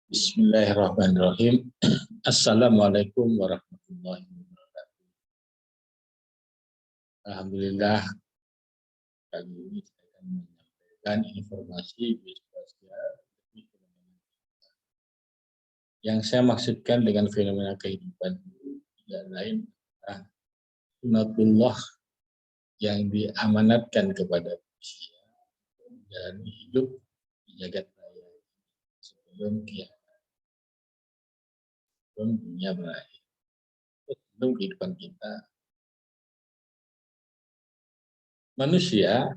Bismillahirrahmanirrahim. Assalamualaikum warahmatullahi wabarakatuh. Alhamdulillah, kali ini saya akan menyampaikan informasi geospasial yang saya maksudkan dengan fenomena kehidupan itu tidak lain adalah sunatullah yang diamanatkan kepada manusia dan hidup di jagat raya sebelum kiamat, sebelum dunia berakhir, sebelum kehidupan kita. Manusia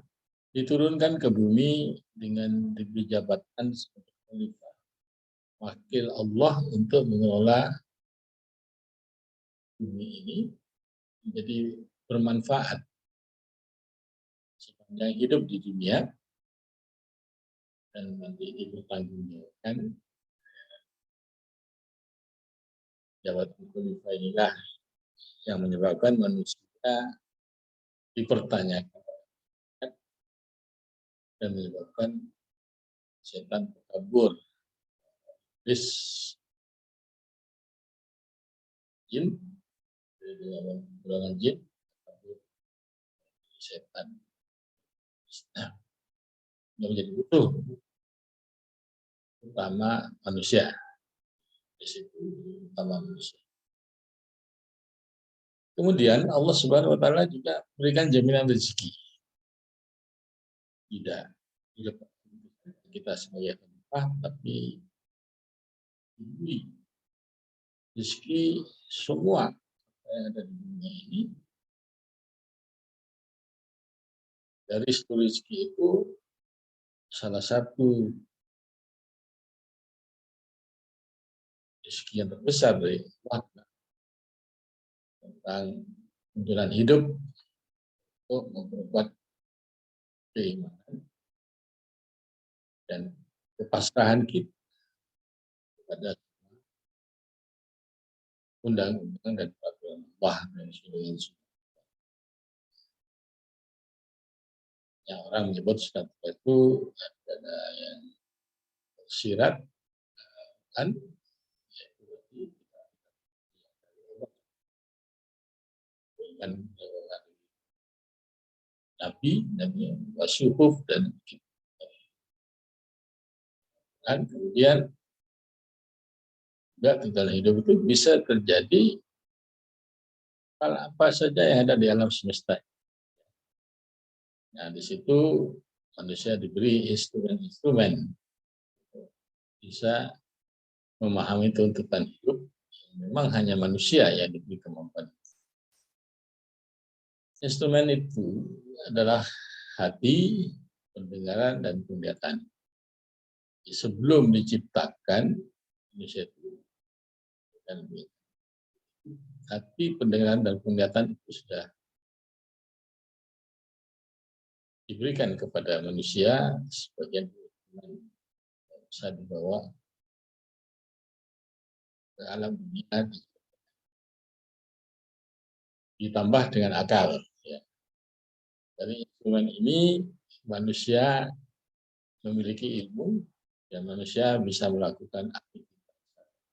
diturunkan ke bumi dengan diberi jabatan sebagai khalifah, wakil Allah untuk mengelola bumi ini menjadi bermanfaat sepanjang hidup di dunia, dan nanti dipertanggungjawabkan. Jabatan khalifah inilah yang menyebabkan manusia dipertanyakan dan menyebabkan setan kabur, iblis, jin, golongan jin, setan. Nah, menjadi butuh utama manusia, di situ utama manusia. Kemudian Allah Subhanahu Wa Taala juga berikan jaminan rezeki. Tidak kita sebagai khalifah, tapi diberi rezeki semua yang ada di dunia ini. Dari seluruh rezeki itu, salah satu rezeki yang terbesar dari Allah tentang tuntunan hidup untuk memperkuat keimanan dan kepasrahan kita kepada undang-undang dan peraturan Allah dan seluruh. Yang orang menyebut surat itu ada yang sirat kan, dan Nabi Wasyuhuf dan kemudian juga di dalam hidup itu bisa terjadi hal apa saja yang ada di alam semesta. Nah, di situ manusia diberi instrumen-instrumen bisa memahami tuntutan hidup. Memang hanya manusia yang diberi kemampuan. Instrumen itu adalah hati, pendengaran, dan penglihatan. Sebelum diciptakan manusia itu, hati, pendengaran, dan penglihatan itu sudah diberikan kepada manusia sebagian bisa dibawa ke alam dunia, ditambah dengan akal. Ya. Dari instrumen ini manusia memiliki ilmu dan manusia bisa melakukan aktivitas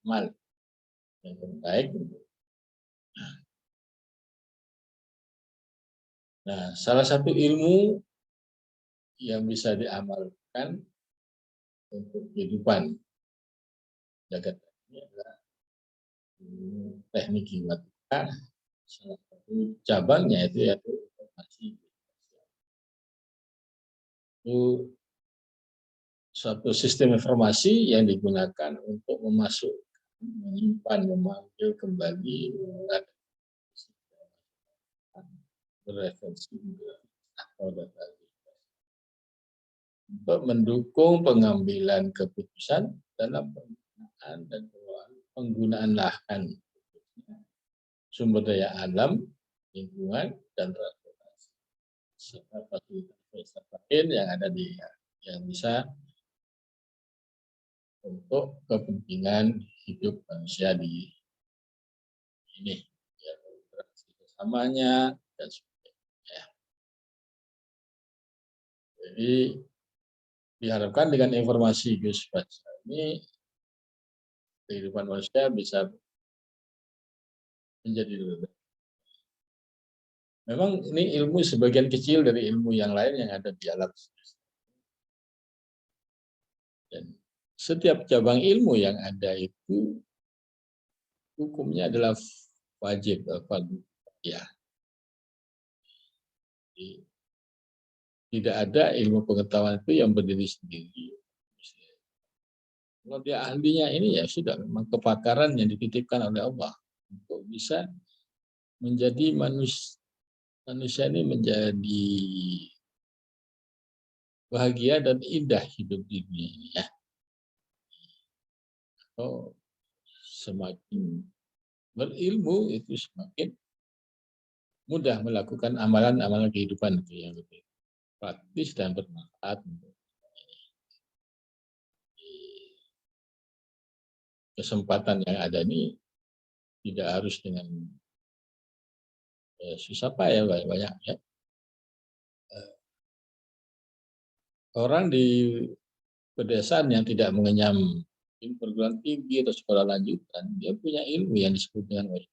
amal yang terbaik. Nah, salah satu ilmu yang bisa diamalkan untuk kehidupan jagat ini adalah teknik hipnotika. Salah satu cabangnya yaitu informasi. Itu suatu sistem informasi yang digunakan untuk memasukkan, menyimpan, memanggil kembali, bereferensi atau data untuk mendukung pengambilan keputusan dalam penggunaan dan penggunaan lahan, sumber daya alam, lingkungan, dan transportasi serta fasilitas lain yang ada yang bisa untuk kepentingan hidup manusia di ini, ya, bersamanya dan sebagainya. Jadi diharapkan dengan informasi geospasial ini kehidupan manusia bisa menjadi lebih baik. Memang ini ilmu sebagian kecil dari ilmu yang lain yang ada di alam semesta. Dan setiap cabang ilmu yang ada itu hukumnya adalah wajib, ya. Tidak ada ilmu pengetahuan itu yang berdiri sendiri. Kalau dia ahlinya ini ya sudah, memang kepakaran yang dititipkan oleh Allah untuk bisa menjadi manusia ini menjadi bahagia dan indah hidup di dunia ini ya. Atau semakin berilmu itu semakin mudah melakukan amalan-amalan kehidupan itu yang lebih praktis dan bermanfaat. Kesempatan yang ada ini tidak harus dengan susah payah banyak ya. Orang di pedesaan yang tidak mengenyam perguruan tinggi atau sekolah lanjutan, dia punya ilmu yang disebut dengan wajib.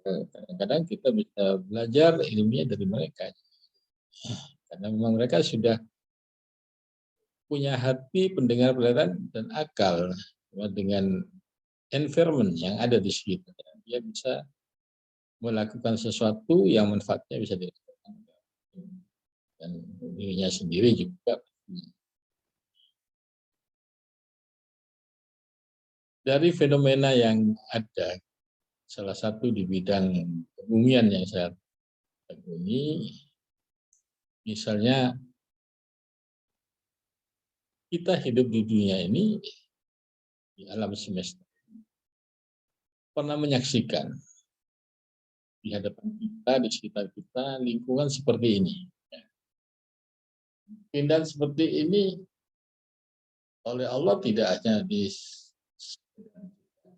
Kadang-kadang kita bisa belajar ilmiah dari mereka, karena memang mereka sudah punya hati, pendengar, penglihatan, dan akal dengan environment yang ada di sekitar. Dia bisa melakukan sesuatu yang manfaatnya bisa dirasakan dan dirinya sendiri juga. Dari fenomena yang ada, salah satu di bidang kebumian yang saya tekuni, misalnya kita hidup di dunia ini, di alam semesta, pernah menyaksikan di hadapan kita, di sekitar kita, lingkungan seperti ini. Keindahan seperti ini oleh Allah tidak hanya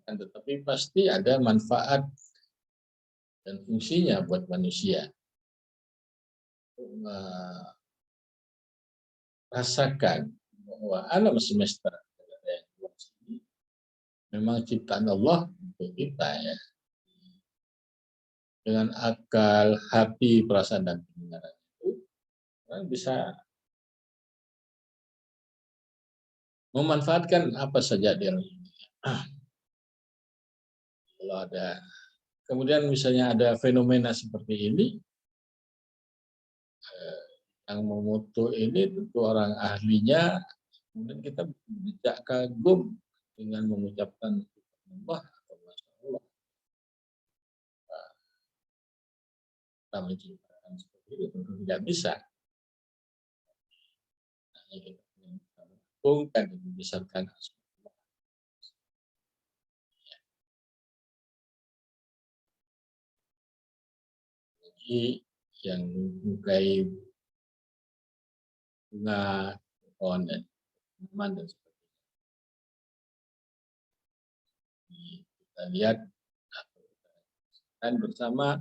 tetapi pasti ada manfaat dan fungsinya buat manusia. Rasakan bahwa alam semesta yang luas ini memang ciptaan Allah untuk kita ya. Dengan akal, hati, perasaan dan pendengaran itu orang bisa memanfaatkan apa saja dia. Kalau ada, kemudian misalnya ada fenomena seperti ini, yang memutu ini tentu orang ahlinya, kemudian kita tidak kagum dengan mengucapkan Allah atau Masya Allah. Kita menciptakan seperti itu tentu tidak bisa. Hanya kita mengagungkan dan membesarkan Allah. Jadi yang menyukai bunga, pohon dan tanaman dan sebagainya. Kita lihat dan bersama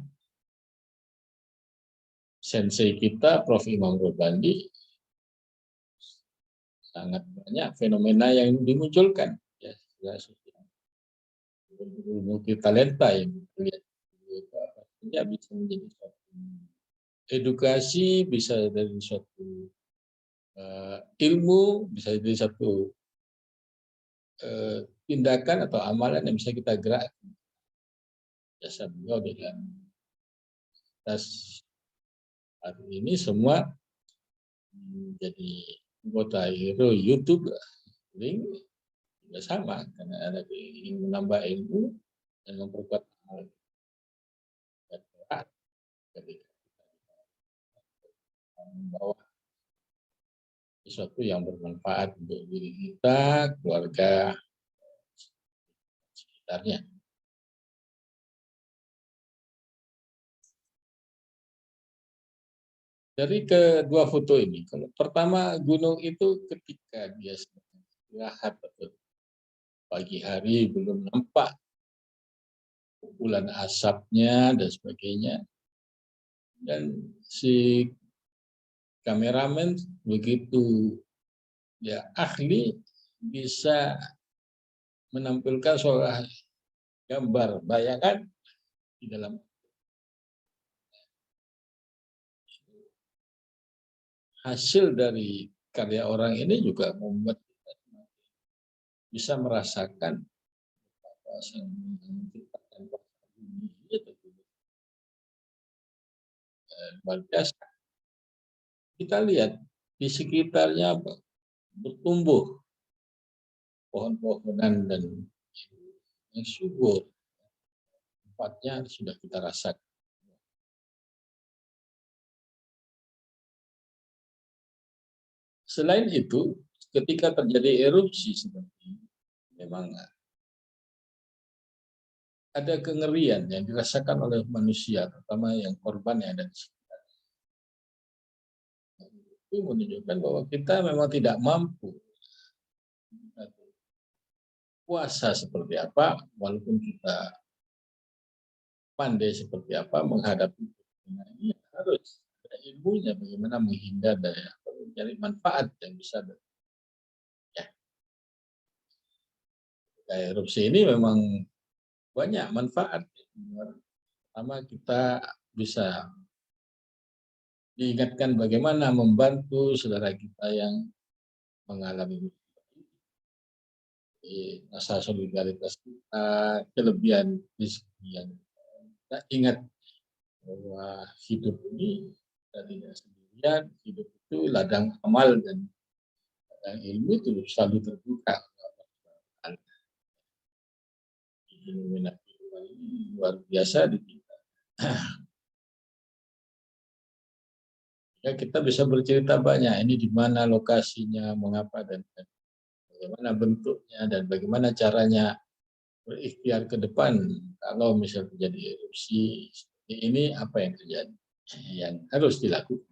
sensei kita Prof. Imam Robandi, sangat banyak fenomena yang dimunculkan ya, multi talenta yang lihat ya, bisa menjadi suatu edukasi, bisa dari suatu ilmu, bisa jadi satu tindakan atau amalan yang bisa kita gerakkan. Jasa beliau dengan atas hari ini semua menjadi anggota hero YouTube, link juga sama karena ada ingin menambah ilmu dan memperkuat amal ketika kita membawa sesuatu yang bermanfaat untuk diri kita, keluarga, sekitarnya. Dari kedua foto ini, kalau pertama gunung itu ketika dia istirahat atau pagi hari belum nampak kumpulan asapnya dan sebagainya, dan si kameramen begitu ya ahli bisa menampilkan seolah gambar bayangan di dalam hasil dari karya orang ini juga membuat kita bisa merasakan apa yang menciptakan bumi itu luar biasa. Kita lihat di sekitarnya bertumbuh pohon-pohonan dan yang subur, tempatnya sudah kita rasakan. Selain itu, ketika terjadi erupsi seperti ini, memang ada kengerian yang dirasakan oleh manusia, terutama yang korban yang ada di sekitar. Itu menunjukkan bahwa kita memang tidak mampu puasa seperti apa, walaupun kita pandai seperti apa menghadapi ini, harus ada ilmunya bagaimana menghindar dari mencari manfaat yang bisa. Ya, erupsi ini memang banyak manfaat. Pertama, kita bisa diingatkan bagaimana membantu saudara kita yang mengalami rasa solidaritas kita, kelebihan rezeki yang kita ingat bahwa hidup ini kita tidak sendirian, hidup itu ladang amal dan ladang ilmu itu selalu terbuka. Fenomena kehidupan ini luar biasa di kita. Ya, kita bisa bercerita banyak. Ini di mana lokasinya, mengapa dan bagaimana bentuknya dan bagaimana caranya berikhtiar ke depan kalau misalnya terjadi erupsi seperti ini, apa yang terjadi yang harus dilakukan.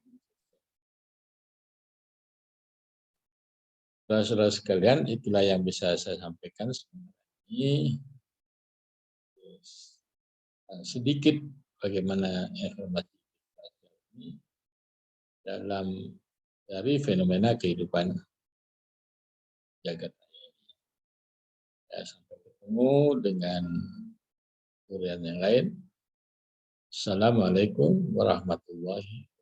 Saudara-saudara sekalian, itulah yang bisa saya sampaikan ini. Sedikit bagaimana informasi ini dalam dari fenomena kehidupan jagat raya. Ya, sampai ketemu dengan urian yang lain. Assalamualaikum warahmatullahi wabarakatuh.